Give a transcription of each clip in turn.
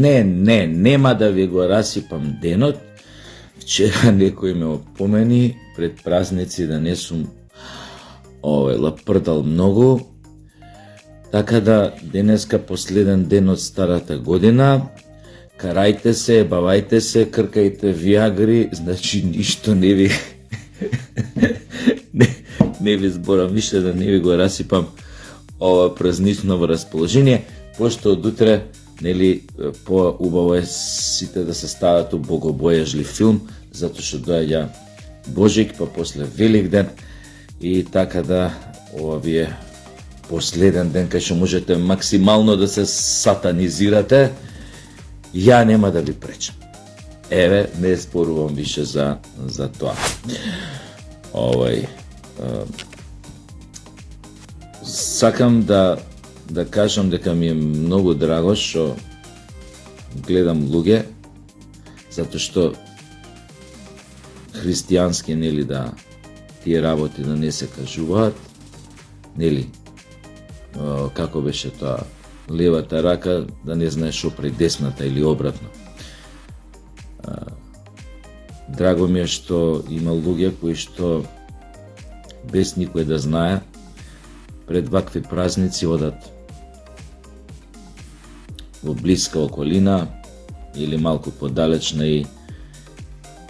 нема да ви го расипам денот. Вчера некој ме опомени пред празници да не сум лапрдал многу. Така да денеска последен ден од старата година. Карајте се, бавајте се, кркајте виагри, значи ништо не ви не ви зборам више да не ви го расипам ова празничново расположение, пошто од утре нели по-убаво е сите да се стават у богобојажлив филм, затоа што доаѓа Божик, па после Великден и така да ова ви е последен ден кај што можете максимално да се сатанизирате. Ја нема да ви пречам. Еве, не спорувам више за тоа. Сакам да кажам дека ми е многу драго што гледам луѓе, затоа што христијански нели да тие работи да не се кажуваат, нели како беше тоа, левата рака да не знае што пред десната или обратно. Драго ми е што има луѓе кои што без никој да знае пред вакви празници одат во блиска околина или малку подалечна и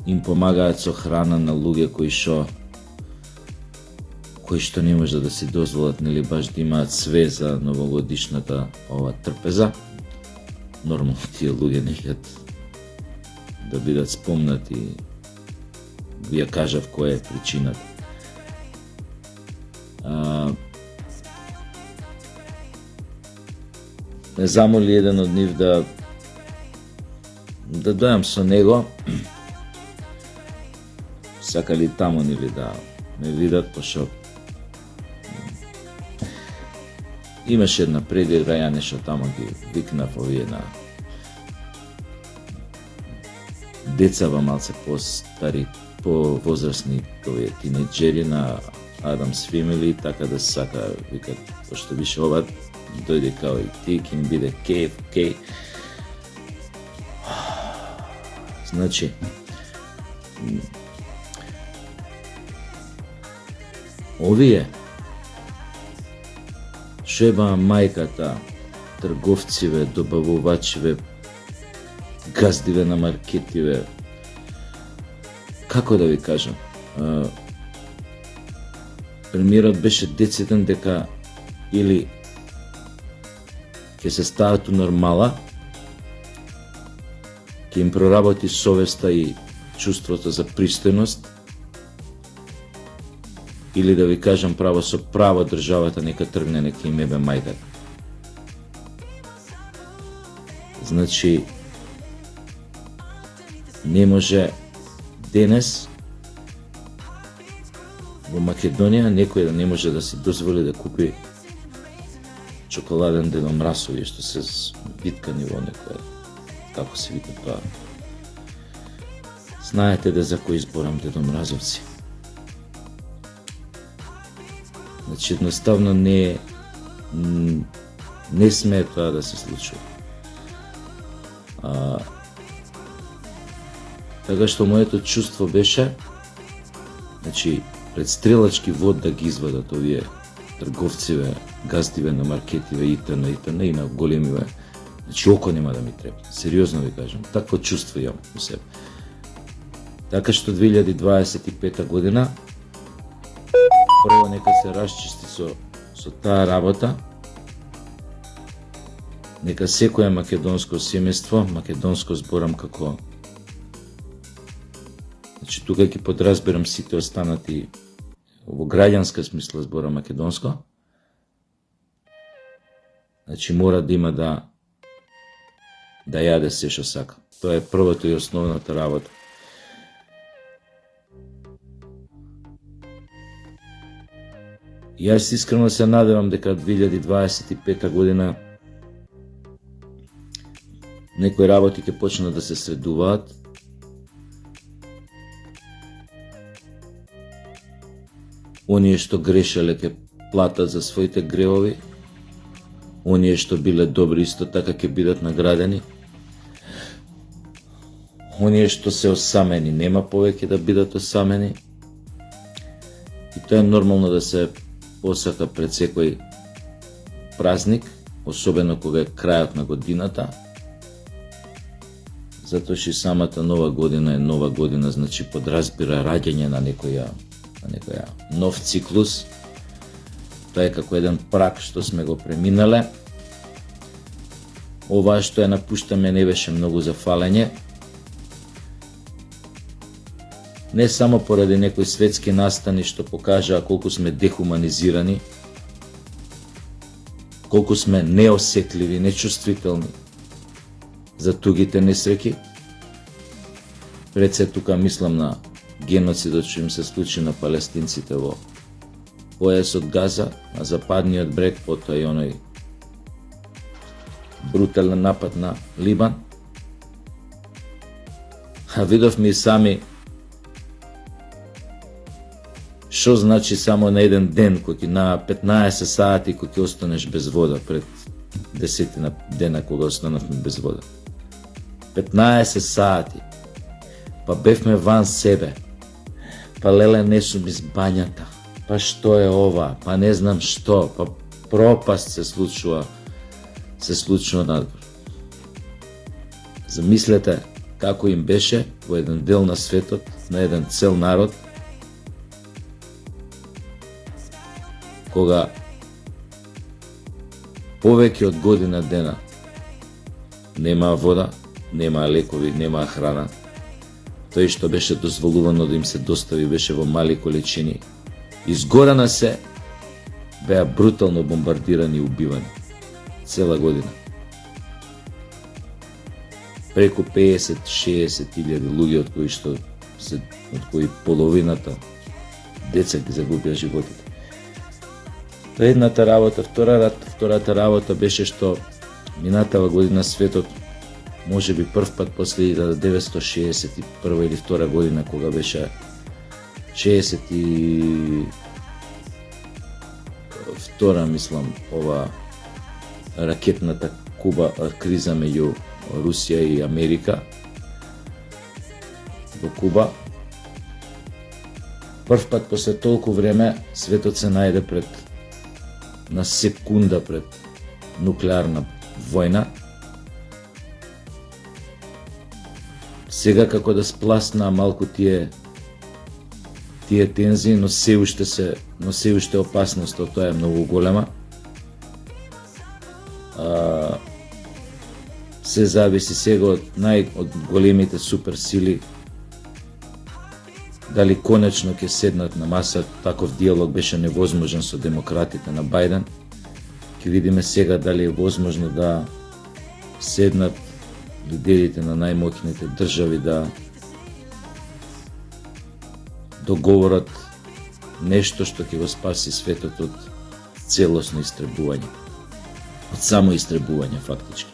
им помагаат со храна на луѓе кои што не може да си дозволат нели баш да имаат све за новогодишната ова трпеза. Нормално тие луѓе некад да бидат спомнати, ја кажав која е причината. Ме замоли еден од нив да дојам со него, сакали таму нели да ме видат, пошто имаше една предирга, ја нешто таму ги викнав овие на децава малце по-стари, по-возрастни, овие тинеџери на Адамс Фемили, така да се сака, викат, пошто више ова дојде као и ти, ке ми биде кеј. Значи, овие шеба мајката, трговциве, добавувачиве, газдиве на маркетиве, како да ви кажам, премиерот беше дециден дека или ќе се стават у нормала, ќе им проработи совеста и чувството за пристојност, или да ви кажам право со право државата нека тргне, нека им ебе мајката. Значи, не може денес во Македонија некој да не може да си дозволи да купи чоколаден Дедо Мрасови, што се биткани во некој, како се вика тоа. Знаете да за кој изборам Дедо Мразовци. Значи, едноставно не смее тоа да се случува. Така што моето чувство беше, значи, пред стрелачки вод да ги извадат овие трговциве, газдиве на маркетиве, итн, и на големиве. Значи, око нема да ми треба. Сериозно ви кажам. Такво чувство имам у себе. Така што 2025 година прво нека се расчисти со таа работа. Нека секое македонско семејство, македонско зборам како, значи тука ќе подразберам сите останати во граѓанска смисла зборам македонско. Значи мора да има да јаде се што сака. Тоа е првото и основната работа. Јас искрено се надевам дека 2025 година некои работи ќе почнат да се средуваат. Оние што грешеле ќе платат за своите гревови. Оние што биле добри исто така ќе бидат наградени. оние што се осамени нема повеќе да бидат осамени. И тоа е нормално да се посака пред секој празник, особено кога е крајот на годината, затоа што самата нова година е нова година, значи подразбира раѓање на некоја нов циклус. Тоа е како еден прак што сме го преминале. Ова што ја напуштаме не беше многу за фалење. Не само поради некои светски настани што покажаа колку сме дехуманизирани, колку сме неосетливи, нечувствителни за тугите несреќи. Пред се тука мислам на геноцидот што им се случи на палестинците во појасот Газа, на западниот брег, потоа и оној брутален напад на Либан. А видовме и сами што значи само на еден ден, кој на 15 сати кој ќе останеш без вода, пред 10 дена кога останавме без вода. 15 сати. Па бевме ван себе. Па леле не сум из бањата. Па што е ова? Па не знам што. Па пропаст се случува надвор. Замислете како им беше во еден дел на светот, на еден цел народ, кога повеќе од година дена нема вода, нема лекови, нема храна. Тој што беше дозволувано да им се достави беше во мали количини. Изгорана се, беа брутално бомбардирани и убивани. Цела година. Преку 50-60 илјади луѓе, од кои половината деца ги загубија животите. Тоа е едната работа. Втората работа беше што минатава година светот, може би прв пат после 1961 или втора година, кога беше 62, мислам, ова ракетната криза меѓу Русија и Америка во Куба. Прв пат после толку време светот се најде на секунда пред нуклеарна војна. Сега како да спласна малку тие тензии, но се уште опасноста од тоа е многу голема. Се зависи сега од големите суперсили дали конечно ќе седнат на маса. Таков диалог беше невозможен со демократите на Бајден. Ќе видиме сега дали е возможно да седнат лидерите на најмоќните држави да договорат нешто што ќе го спаси светот од целосно истребување. Од само истребување, фактички.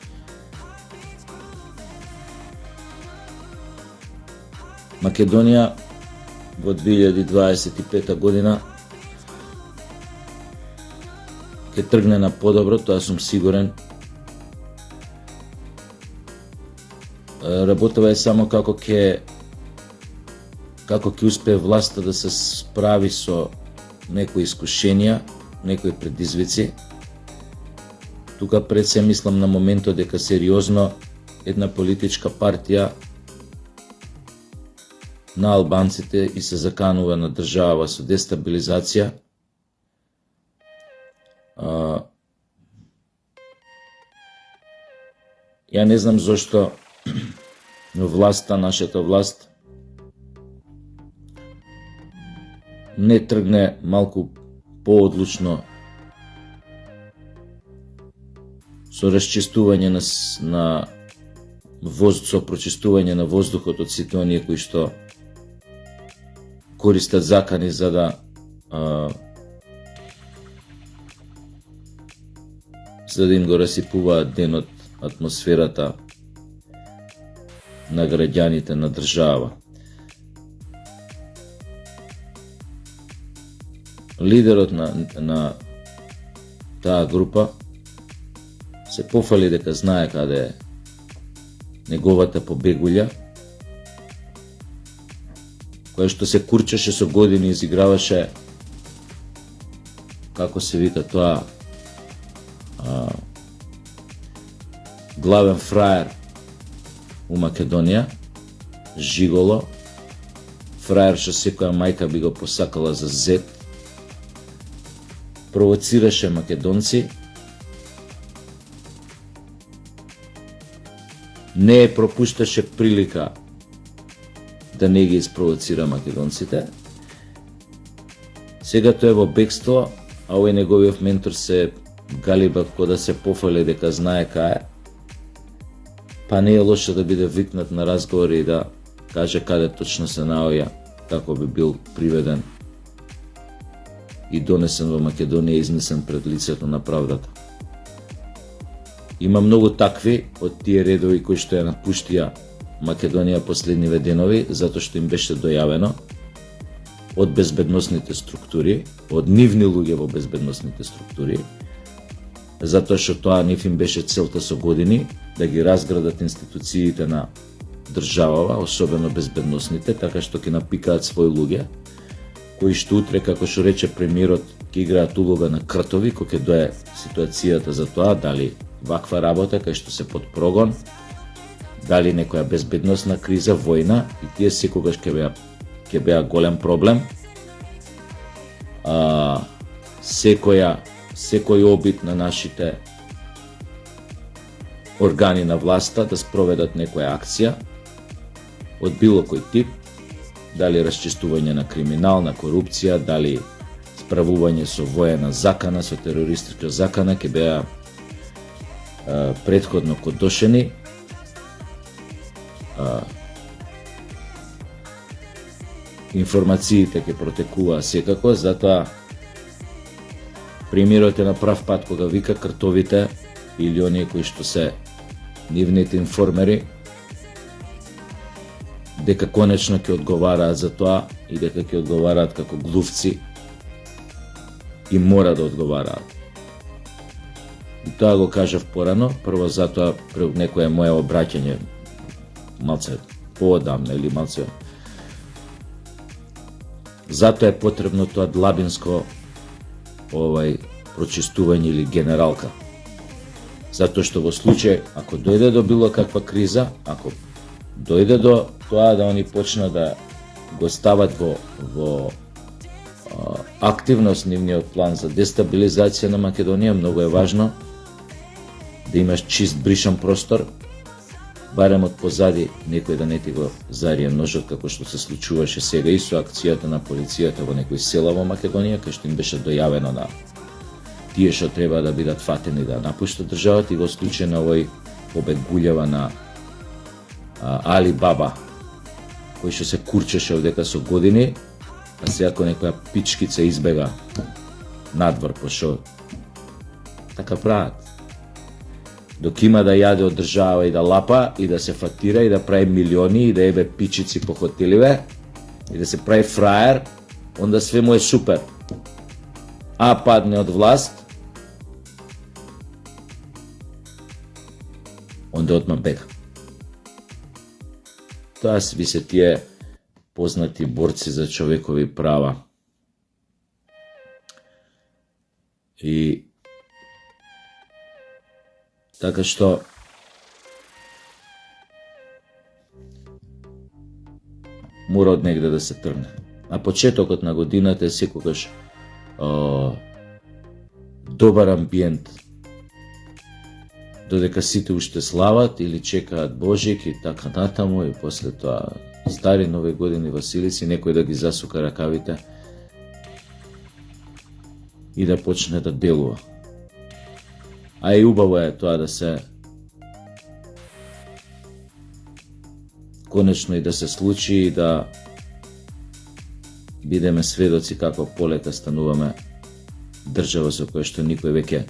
Македонија во 2025 година ќе тргне на подобро, тоа сум сигурен. Работава е само како ќе успее власта да се справи со некои искушенија, некои предизвици. Тука пред се мислам на моментот дека сериозно една политичка партија на албанците и се заканува на држава со дестабилизација. Ја не знам зошто власта, нашата власт, не тргне малку поодлучно со расчистување со прочистување на воздухот од сите оние кои што користат закани за да им го расипуваат денот, атмосферата на граѓаните на држава. Лидерот на таа група се пофали дека знае каде е неговата побегулја кој што се курчеше со години, изиграваше, како се вика тоа, главен фраер у Македонија, жиголо, фраер што секоја мајка би го посакала за зет, провоцираше македонци, не пропушташе прилика да не ги испровоцира македонците. Сега тој е во бегство, а овој неговиот ментор се галиба кој да се пофали дека знае кај, па не е лошо да биде викнат на разговор и да каже каде точно се наоѓа, како би бил приведен и донесен во Македонија и изнесен пред лицето на правдата. Има многу такви од тие редови кои што ја напуштија Македонија последниве денови, затоа што им беше дојавено од безбедносните структури, од нивни луѓе во безбедносните структури, затоа што тоа нив им беше целта со години, да ги разградат институциите на државава, особено безбедносните, така што ќе напикаат своји луѓе, кои што утре, како што рече премиерот, ќе играат улога на кртови, кој ќе дое ситуацијата за тоа, дали ваква работа, кај што се под прогон, дали некоја безбедносна криза, војна, и тие секогаш ќе беа голем проблем. Секој обид на нашите органи на власта да спроведат некоја акција од било кој тип, дали расчистување на криминал, на корупција, дали справување со воена закана, со терористичка закана, ќе беа претходно кодошени. Информациите ќе протекуваа секако, затоа премиерот е на прав пат кога вика кртовите или оние кои што се нивните информери дека конечно ќе одговараат за тоа и дека ќе одговараат како глувци и мора да одговараат. И тоа го кажав порано, прво затоа пред некое мое обраќање малце поодамна или малце. Затоа е потребно тоа длабинско прочистување или генералка. Затоа што во случај, ако дојде до било каква криза, ако дојде до тоа да они почнат да го стават во активност нивниот план за дестабилизација на Македонија, многу е важно да имаш чист бришан простор, барем од позади некој да не ти го зарие ножот, како што се случуваше сега и со акцијата на полицијата во некои села во Македонија, кај што им беше дојавено на тие што треба да бидат фатени да напуштат државата, и во случај на овој побед Гулјева на Али Баба, кој што се курчеше одека со години, а сега ако некоја пичкица избега надвор, пошо така прават. Док има да јаде од држава и да лапа, и да се фатира, и да прави милиони, и да ебе пичици по хотеливе, и да се прави фраер, онда све му е супер. А падне од власт, онда отма бега. Тоа ви се тие познати борци за човекови права. И така што мора од негде да се тргне. А почетокот на годината е секогаш добар амбиент, додека сите уште слават или чекаат Божик и така натаму, и после тоа стари нови години Василици, некој да ги засука ракавите и да почне да делува. А и убаво е тоа да се конечно и да се случи и да бидеме сведоци како полека стануваме држава со која што никој веќе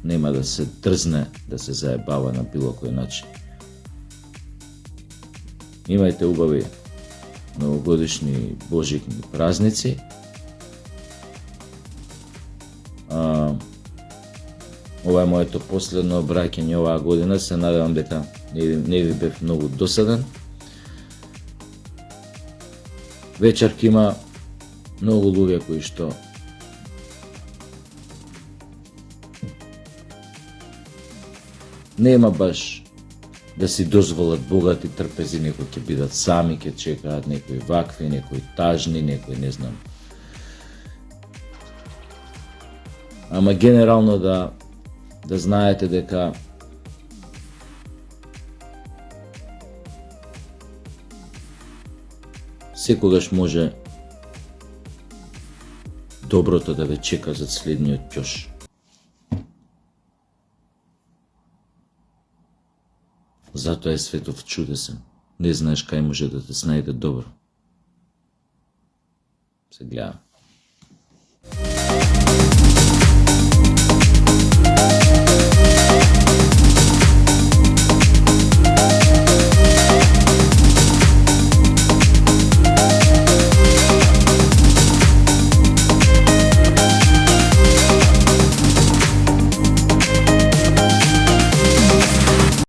нема да се дрзне да се заебава на било кој начин. Имајте убави новогодишни божикни празници. Ова е моето последно обраќање оваа година. Се надевам дека не ви бев многу досаден. вечерки има многу луѓе кои што нема баш да си дозволат богати трпези, некои ќе бидат сами, ќе чекаат, некои вакви, некои тажни, некои не знам. Ама генерално да знаете дека секогаш може доброто да ве чека за следниот ќош. Затоа е светов чудесен. Не знаеш кај може да те снајде добро. Се гледам.